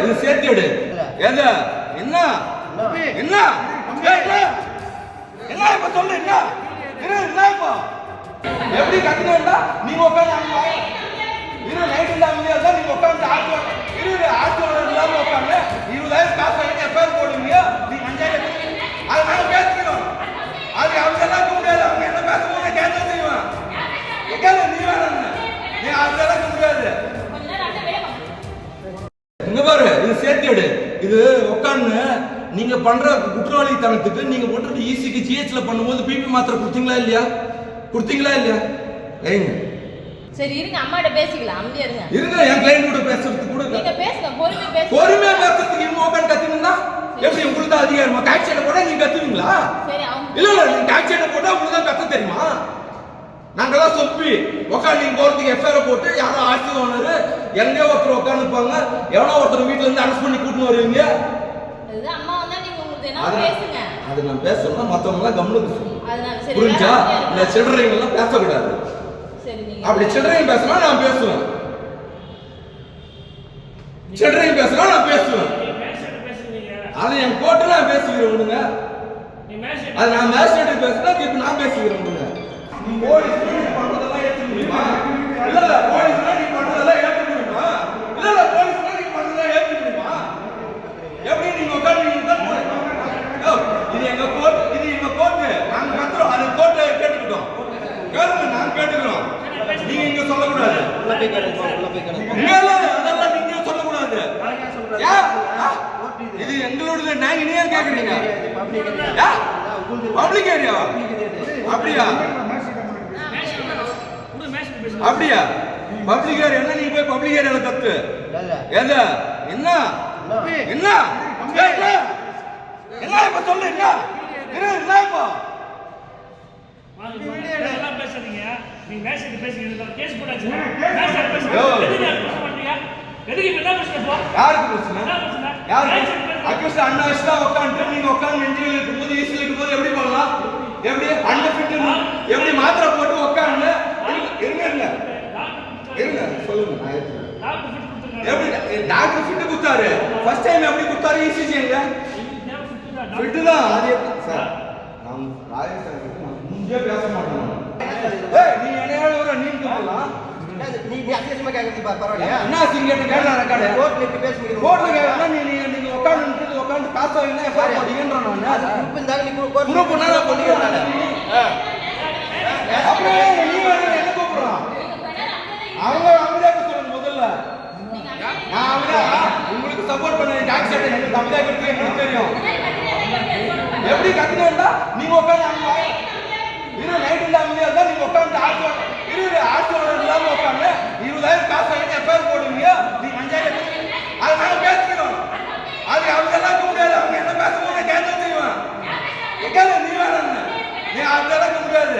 இது சேர்த்து எடு. என்ன என்ன என்ன என்ன இப்ப சொல்லு என்ன என்ன இப்போ எப்படி கத்துனா நீங்க உட்காந்து நைட் இருந்தா நீங்க உட்காந்து ஆட்சியோட இல்லாம உட்காந்து 20,000 காசு வாங்கி எஃப்ஐஆர் போடுவீங்க. நீங்க 5,000 அதை நாங்க பேசிக்கிறோம். அது அவங்க எல்லாம் முடியாது. அவங்க என்ன பேசுவாங்க கேன்சல் செய்வான். எக்கால நீ வேணும் நீ அதெல்லாம் முடியாது. இங்க பாரு இது சேர்த்து எடு. இது உட்காந்து நீங்க பண்ற குற்றவாளித்தனத்துக்கு நீங்க போட்டு ஈசிக்கு ஜிஹெச்ல பண்ணும்போது பிபி மாத்திரை கொடுத்தீங்களா இல்லையா? ஏங்க சரி இருங்க, அம்மாட்ட பேசிக்கலாம். அமைதியா இருங்க. இருங்க, என் கிளையண்ட் கூட பேசுறதுக்கு கூட நீங்க பேசுங்க, பொறுமையா பேசுங்க. பொறுமையா பேசுறதுக்கு இவங்க ஓபன் கத்துனீங்கன்னா எப்படி உங்களுக்கு தான் அதிகாரமா? டாக்ஸ் சைட போட நீங்க கத்துவீங்களா? சரி அவங்க இல்ல நீங்க டாக்ஸ் சைட போட்டா உங்களுக்கு தான் கத்த தெரியுமா? நாங்கலாம் சொப்பி உட்காந்து நீங்க போறதுக்கு எஃப்ஐஆர் போட்டு யாரோ ஆர்சி ஓனர் எங்கேயோ ஒருத்தர் உட்காந்துப்பாங்க. எவனோ ஒருத்தர் வீட்டுல இருந்து அரெஸ்ட் பண்ணி கூட்டிட்டு வருவீங்க. அதுதான் அம்மா வந்தா நீங்க உங்களுக்கு என்ன பேசுங்க. அது நான் பேசணும்னா மத்தவங்க எல்லாம் கம்முனு சொல்லணும். அதனால சரி புரிஞ்சா? இந்த சில்லறைங்க எல்லாம் பேசக்கூடாது. சரி நீங்க அப்படி சில்லறைங்க பேசினா நான் பேசுவேன். சில்லறைங்க பேசினா நான் பேசுவேன். அது என் கோர்ட்ல நான் பேசிக்கிறேன் விடுங்க. அது நான் மேஜிஸ்ட்ரேட் பேசினா இப்ப நான் பேசிக்கிறேன் விடுங்க. நீ போலீஸ் பண்றதெல்லாம் ஏத்துக்க முடியுமா? இல்ல போலீஸ் நீ பண்றதெல்லாம் ஏத்துக்க முடியுமா? இல்ல போலீஸ் நீ பண்றதெல்லாம் ஏத்துக்க முடியுமா? எப்படி நீங்க உட்கார்ந்து இது எங்க கோர்ட் நாங்க கத்துறோம். அது கோர்ட் கேட்டுக்கிட்டோம். கேளுங்க, நாங்க கேட்டுக்கிறோம். நீங்க இங்க சொல்லக்கூடாது. அதெல்லாம் நீங்க சொல்லக்கூடாது. இது எங்களோட நாங்க நீ ஏன் கேக்குறீங்க? பப்ளிக் ஏரியா அப்படியா? பப்ளிக் ஏரியா என்ன? நீங்க போய் பப்ளிக் ஏரியால கத்து. என்ன என்ன என்ன என்ன இப்ப சொல்லு என்ன என்ன இப்போ பேசுறீங்க? நீங்க மேஜிஸ்ட்ரேட் பேசுறீங்க, கேஸ் போடாச்சு. மேஜிஸ்ட்ரேட் பேசுறீங்க, எதுக்கு இப்ப என்ன பேசுறீங்க? யாருக்கு பிரச்சனை? யாரு அக்யூஸ்ட் அன்அரெஸ்டா உட்கார்ந்து நீங்க உட்கார்ந்து நெஞ்சில இருக்கும்போது ஈஸியா இருக்கும்போது எப்படி பண்ணலாம்? எப்படி அன்ஃபிட் எப்படி மாத்திரை போட்டு உட்கார்ந்து இருங்க சொல்லுங்க. எப்படி டாக்டர் ஃபிட் குத்தாரு? ஃபர்ஸ்ட் டைம் எப்படி குத்தாரு? ஈஸியா எங்க ஃபிட் தான். அது சார் நான் ராஜேஷ் முன்னே பேச மாட்டேன். நீ என்னையோட நீங்க சொல்லலாம். நீ அசிங்கமா கேக்குறது பரவாயில்லையா? என்ன அசிங்கமா கேட்டா ரெக்கார்ட் கோர்ட்ல இப்படி பேசுறீங்க. கோர்ட்ல கேட்டா நீங்க உட்கார்ந்து காசு வாங்கினா எஃப்ஐஆர் போடுங்கன்ற நான். அது குரூப் இருந்தாங்க நீ கோர்ட் குரூப் பண்ணா பண்ணுங்க நான். அப்படியே நீ என்ன கூப்பிடுறான்? அவங்க அமைதியாக சொல்லுங்க முதல்ல. நான் உங்களுக்கு சப்போர்ட் பண்ண டாக்ஸ் சைடு எனக்கு அமைதியாக இருக்கு எனக்கு தெரியும். எப்படி கத்துனா நீங்க உட்கார்ந்து நைட் இருந்தா அமைதியா இருந்தா நீங்க உட்கார்ந்து ஆட்சியோட இல்லாம உட்கார்ந்து 20,000 காசு வாங்கி எஃப்ஐஆர் போடுவீங்க. நீங்க 5,000 அதை நாங்க பேசிக்கிறோம். அது அவங்க எல்லாம் முடியாது. அவங்க என்ன பேசுவாங்க கேன்சல் செய்வான். எக்கால நீ வேணும் நீ அதெல்லாம் முடியாது.